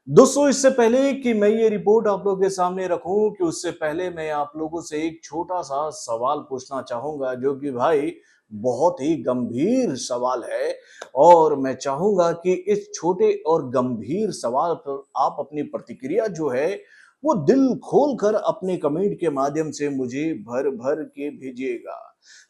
दोस्तों, इससे पहले कि मैं ये रिपोर्ट आप लोगों के सामने रखूं कि उससे पहले मैं आप लोगों से एक छोटा सा सवाल पूछना चाहूंगा जो कि भाई बहुत ही गंभीर सवाल है। और मैं चाहूंगा कि इस छोटे और गंभीर सवाल पर आप अपनी प्रतिक्रिया जो है वो दिल खोल कर अपने कमेंट के माध्यम से मुझे भर भर के भेजिएगा।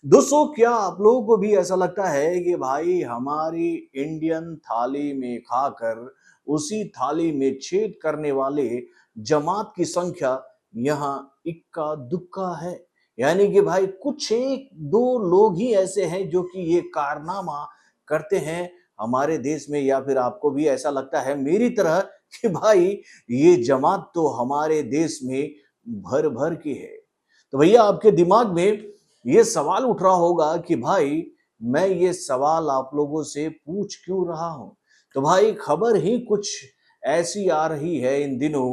दोस्तों, क्या आप लोगों को भी ऐसा लगता है कि भाई हमारी इंडियन थाली में खाकर उसी थाली में छेद करने वाले जमात की संख्या यहाँ इक्का दुक्का है? यानी कि भाई कुछ एक दो लोग ही ऐसे हैं जो कि ये कारनामा करते हैं हमारे देश में, या फिर आपको भी ऐसा लगता है मेरी तरह कि भाई ये जमात तो हमारे देश में भर भर की है? तो भैया आपके दिमाग में ये सवाल उठ रहा होगा कि भाई मैं ये सवाल आप लोगों से पूछ क्यों रहा हूं। तो भाई खबर ही कुछ ऐसी आ रही है इन दिनों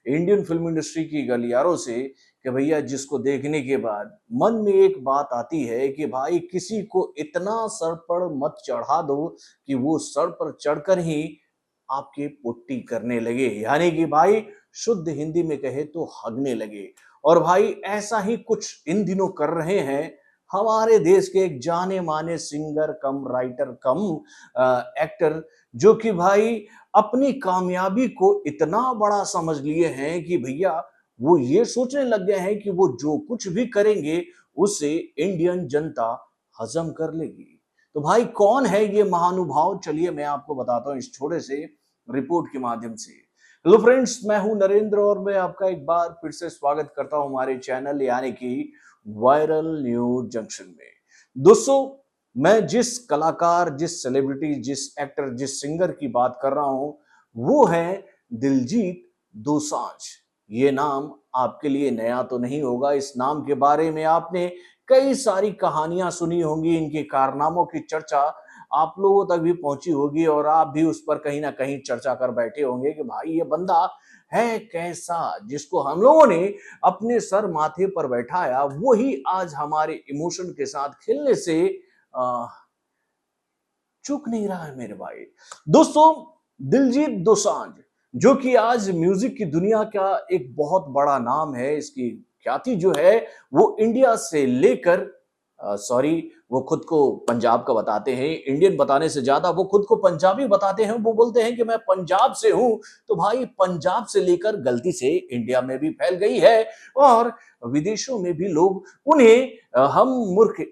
इंडियन फिल्म इंडस्ट्री की गलियारों से कि भैया जिसको देखने के बाद मन में एक बात आती है कि भाई किसी को इतना सर पर मत चढ़ा दो कि वो सर पर चढ़कर ही आपकी पुट्टी करने लगे, यानी कि भाई शुद्ध हिंदी में कहे तो हगने लगे। और भाई ऐसा ही कुछ इन दिनों कर रहे हैं हमारे देश के एक जाने माने सिंगर कम राइटर कम एक्टर, जो कि भाई अपनी कामयाबी को इतना बड़ा समझ लिए हैं कि भैया वो ये सोचने लग गए हैं कि वो जो कुछ भी करेंगे उसे इंडियन जनता हजम कर लेगी। तो भाई कौन है ये महानुभाव, चलिए मैं आपको बताता हूं इस छोटे से रिपोर्ट के माध्यम से। हेलो फ्रेंड्स, मैं हूं नरेंद्र और मैं आपका एक बार फिर से स्वागत करता हूं हमारे चैनल यानी कि वायरल न्यूज जंक्शन में। दोस्तों, मैं जिस कलाकार, जिस सेलिब्रिटी, जिस एक्टर, जिस सिंगर की बात कर रहा हूं वो है दिलजीत दोसांझ। ये नाम आपके लिए नया तो नहीं होगा, इस नाम के बारे में आपने कई सारी कहानियां सुनी होंगी, इनके कारनामों की चर्चा आप लोगों तक भी पहुंची होगी और आप भी उस पर कहीं ना कहीं चर्चा कर बैठे होंगे कि भाई ये बंदा है कैसा जिसको हम लोगों ने अपने सर माथे पर बैठाया, वो ही आज हमारे इमोशन के साथ खेलने से आ, चूक नहीं रहा है मेरे भाई। दोस्तों, दिलजीत दोसांझ जो कि आज म्यूजिक की दुनिया का एक बहुत बड़ा नाम है, इसकी ख्याति जो है वो इंडिया से लेकर सॉरी, वो खुद को पंजाब का बताते हैं, इंडियन बताने से ज्यादा वो खुद को पंजाबी बताते हैं। वो बोलते हैं कि मैं पंजाब से हूं। तो भाई पंजाब से लेकर गलती से इंडिया में भी फैल गई है और विदेशों में भी लोग उन्हें हम मूर्ख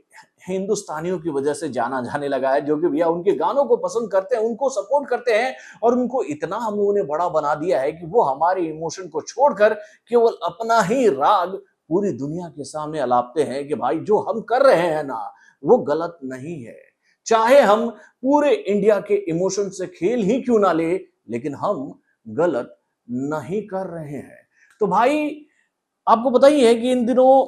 हिंदुस्तानियों की वजह से जाना जाने लगा है, जो कि भैया उनके गानों को पसंद करते हैं, उनको सपोर्ट करते हैं और उनको इतना हम लोगों ने बड़ा बना दिया है कि वो हमारे इमोशन को छोड़कर केवल अपना ही राग पूरी दुनिया के सामने अलापते हैं कि भाई जो हम कर रहे हैं ना वो गलत नहीं है। चाहे हम पूरे इंडिया के इमोशन से खेल ही क्यों ना ले, लेकिन हम गलत नहीं कर रहे हैं। तो भाई आपको पता ही है कि इन दिनों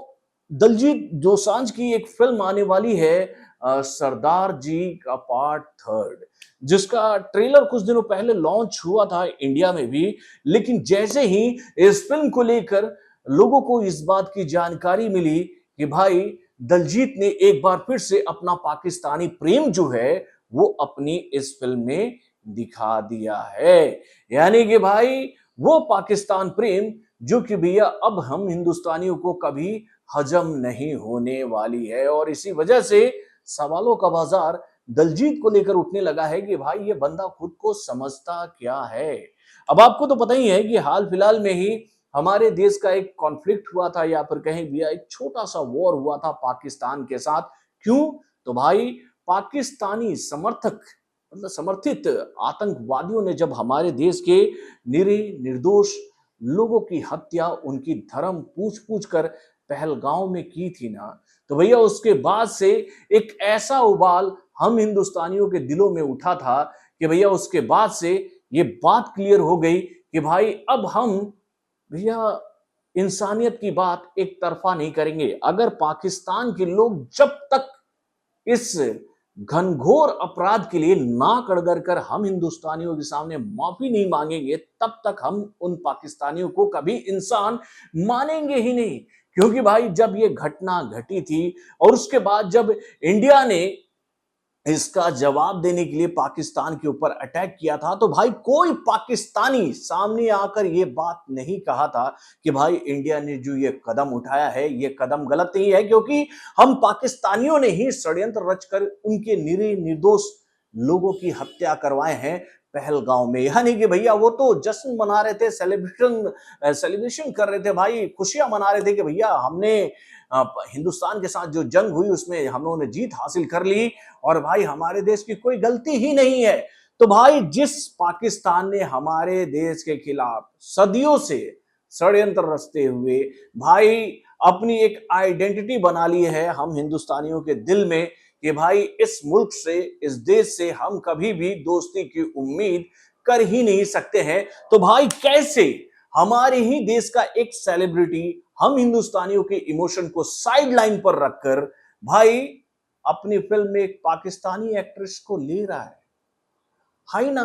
दलजीत दोसांझ की एक फिल्म आने वाली है, सरदार जी का पार्ट थर्ड, जिसका ट्रेलर कुछ दिनों पहले लॉन्च हुआ था इंडिया में भी। लेकिन जैसे ही इस फिल्म को लेकर लोगों को इस बात की जानकारी मिली कि भाई दलजीत ने एक बार फिर से अपना पाकिस्तानी प्रेम जो है वो अपनी इस फिल्म में दिखा दिया है, यानी कि भाई वो पाकिस्तान प्रेम जो कि भैया अब हम हिंदुस्तानियों को कभी हजम नहीं होने वाली है। और इसी वजह से सवालों का बाजार दलजीत को लेकर उठने लगा है कि भाई ये बंदा खुद को समझता क्या है। अब आपको तो पता ही है कि हाल फिलहाल में ही हमारे देश का एक कॉन्फ्लिक्ट हुआ था, या फिर कहीं भी एक छोटा सा वॉर हुआ था पाकिस्तान के साथ। क्यों? तो भाई पाकिस्तानी समर्थक मतलब समर्थित आतंकवादियों ने जब हमारे देश के निरीह निर्दोष लोगों की हत्या उनकी धर्म पूछ पूछ कर पहलगांव में की थी ना, तो भैया उसके बाद से एक ऐसा उबाल हम हिंदुस्तानियों के दिलों में उठा था कि भैया उसके बाद से ये बात क्लियर हो गई कि भाई अब हम भैया इंसानियत की बात एक तरफा नहीं करेंगे। अगर पाकिस्तान के लोग जब तक इस घनघोर अपराध के लिए नाक अड़गड़ कर हम हिंदुस्तानियों के सामने माफी नहीं मांगेंगे, तब तक हम उन पाकिस्तानियों को कभी इंसान मानेंगे ही नहीं। क्योंकि भाई जब ये घटना घटी थी और उसके बाद जब इंडिया ने इसका जवाब देने के लिए पाकिस्तान के ऊपर अटैक किया था, तो भाई कोई पाकिस्तानी सामने आकर ये बात नहीं कहा था कि भाई इंडिया ने जो ये कदम उठाया है ये कदम गलत नहीं है, क्योंकि हम पाकिस्तानियों ने ही षड्यंत्र रचकर उनके निरीह निर्दोष लोगों की हत्या करवाए हैं पहलगांव में। यानी कि भैया वो तो जश्न मना रहे थे, सेलिब्रेशन कर रहे थे भाई, खुशियां मना रहे थे कि भैया हमने हिंदुस्तान के साथ जो जंग हुई उसमें हम लोगों ने जीत हासिल कर ली और भाई हमारे देश की कोई गलती ही नहीं है। तो भाई जिस पाकिस्तान ने हमारे देश के खिलाफ सदियों से षड्यंत्र रचते हुए भाई अपनी एक आइडेंटिटी बना ली है हम हिंदुस्तानियों के दिल में कि भाई इस मुल्क से, इस देश से हम कभी भी दोस्ती की उम्मीद कर ही नहीं सकते हैं, तो भाई कैसे हमारे ही देश का एक सेलिब्रिटी हम हिंदुस्तानियों के इमोशन को साइड लाइन पर रखकर भाई अपनी फिल्म में एक पाकिस्तानी एक्ट्रेस को ले रहा है। हाइना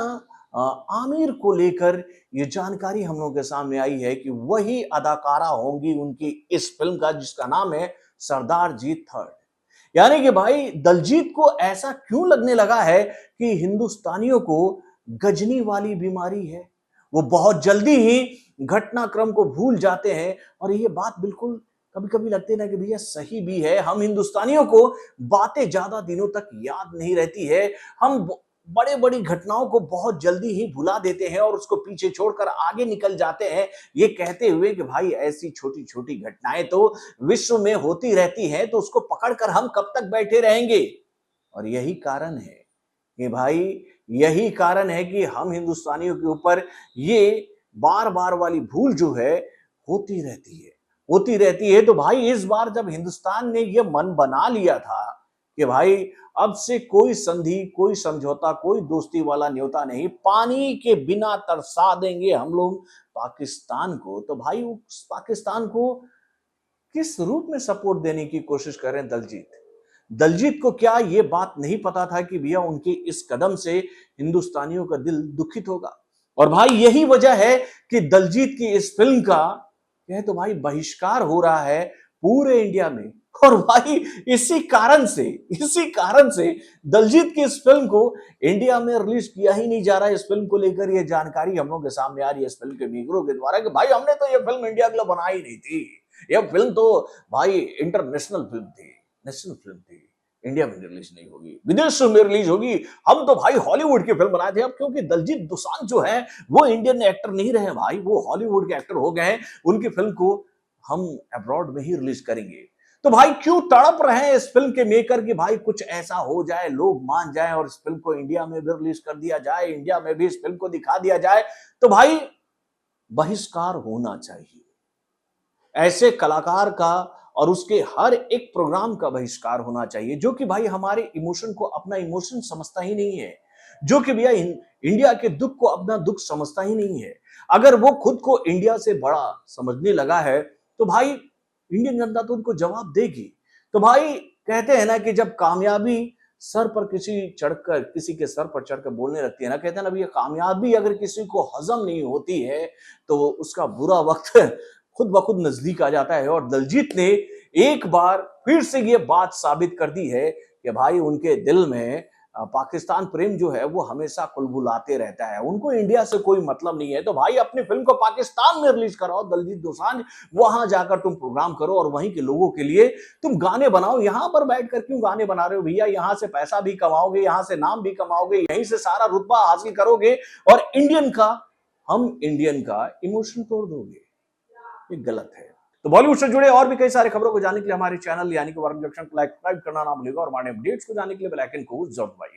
आमिर को लेकर यह जानकारी हम लोगों के सामने आई है कि वही अदाकारा होंगी उनकी इस फिल्म का, जिसका नाम है सरदार जी थर्ड। यानी कि भाई दलजीत को ऐसा क्यों लगने लगा है कि हिंदुस्तानियों को गजनी वाली बीमारी है, वो बहुत जल्दी ही घटनाक्रम को भूल जाते हैं। और ये बात बिल्कुल कभी कभी लगती है ना कि भैया सही भी है, हम हिंदुस्तानियों को बातें ज्यादा दिनों तक याद नहीं रहती है, हम बड़े बड़ी घटनाओं को बहुत जल्दी ही भुला देते हैं और उसको पीछे छोड़कर आगे निकल जाते हैं, ये कहते हुए कि भाई ऐसी छोटी छोटी घटनाएं तो विश्व में होती रहती हैं, तो उसको पकड़कर हम कब तक बैठे रहेंगे। और यही कारण है कि भाई, यही कारण है कि हम हिंदुस्तानियों के ऊपर ये बार बार वाली भूल जो है होती रहती है। तो भाई इस बार जब हिंदुस्तान ने ये मन बना लिया था कि भाई अब से कोई संधि, कोई समझौता, कोई दोस्ती वाला न्योता नहीं, पानी के बिना तरसा देंगे हम लोग पाकिस्तान को, तो भाई उस पाकिस्तान को किस रूप में सपोर्ट देने की कोशिश कर रहे हैं दलजीत को क्या ये बात नहीं पता था कि भैया उनके इस कदम से हिंदुस्तानियों का दिल दुखित होगा। और भाई यही वजह है कि दलजीत की इस फिल्म का यह तो भाई बहिष्कार हो रहा है पूरे इंडिया में। और भाई इसी कारण से दलजीत की इस फिल्म को इंडिया में रिलीज किया ही नहीं जा रहा है। इस फिल्म को लेकर यह जानकारी हम लोग के सामने आ रही है इस फिल्म के मेकरों के द्वारा कि भाई हमने तो यह फिल्म इंडिया के लिए बनाई नहीं थी, यह फिल्म तो भाई इंटरनेशनल फिल्म थी, नेशनल फिल्म थी, इंडिया में रिलीज नहीं होगी, विदेशों में रिलीज होगी, हम तो भाई हॉलीवुड की फिल्म बनाए थे। अब क्योंकि दलजीत दोसांझ जो है वो इंडियन एक्टर नहीं रहे भाई, वो हॉलीवुड के एक्टर हो गए हैं, उनकी फिल्म को हम अब्रॉड में ही रिलीज करेंगे। तो भाई क्यों तड़प रहे हैं इस फिल्म के मेकर कि भाई कुछ ऐसा हो जाए, लोग मान जाएं और इस फिल्म को इंडिया में भी रिलीज कर दिया जाए, इंडिया में भी इस फिल्म को दिखा दिया जाए। तो भाई बहिष्कार होना चाहिए ऐसे कलाकार का और उसके हर एक प्रोग्राम का बहिष्कार होना चाहिए जो कि भाई हमारे इमोशन को अपना इमोशन समझता ही नहीं है, जो कि भैया इंडिया के दुख को अपना दुख समझता ही नहीं है। अगर वो खुद को इंडिया से बड़ा समझने लगा है तो भाई इंडियन जनता तो उनको जवाब देगी। तो भाई कहते हैं ना कि जब कामयाबी सर पर किसी के सर पर चढ़कर बोलने लगती है ना, कहते हैं ना भैया कामयाबी अगर किसी को हजम नहीं होती है तो उसका बुरा वक्त खुद ब खुद नजदीक आ जाता है। और दलजीत ने एक बार फिर से ये बात साबित कर दी है कि भाई उनके दिल में पाकिस्तान प्रेम जो है वो हमेशा कुलबुलाते रहता है, उनको इंडिया से कोई मतलब नहीं है। तो भाई अपनी फिल्म को पाकिस्तान में रिलीज कराओ दलजीत दोसांझ, वहां जाकर तुम प्रोग्राम करो और वहीं के लोगों के लिए तुम गाने बनाओ। यहां पर बैठकर क्यों गाने बना रहे हो भैया? यहां से पैसा भी कमाओगे, यहां से नाम भी कमाओगे, यहीं से सारा रुतबा हासिल करोगे और हम इंडियन का इमोशन तोड़ दोगे, ये गलत है। तो बॉलीवुड से जुड़े और भी कई सारे खबरों को जानने के लिए हमारे चैनल यानी कि वर्म जंक्शन को लाइक करना ना भूलिएगा और हमारे अपडेट्स को जानने के लिए बेल आइकन को जरूर दबाइए।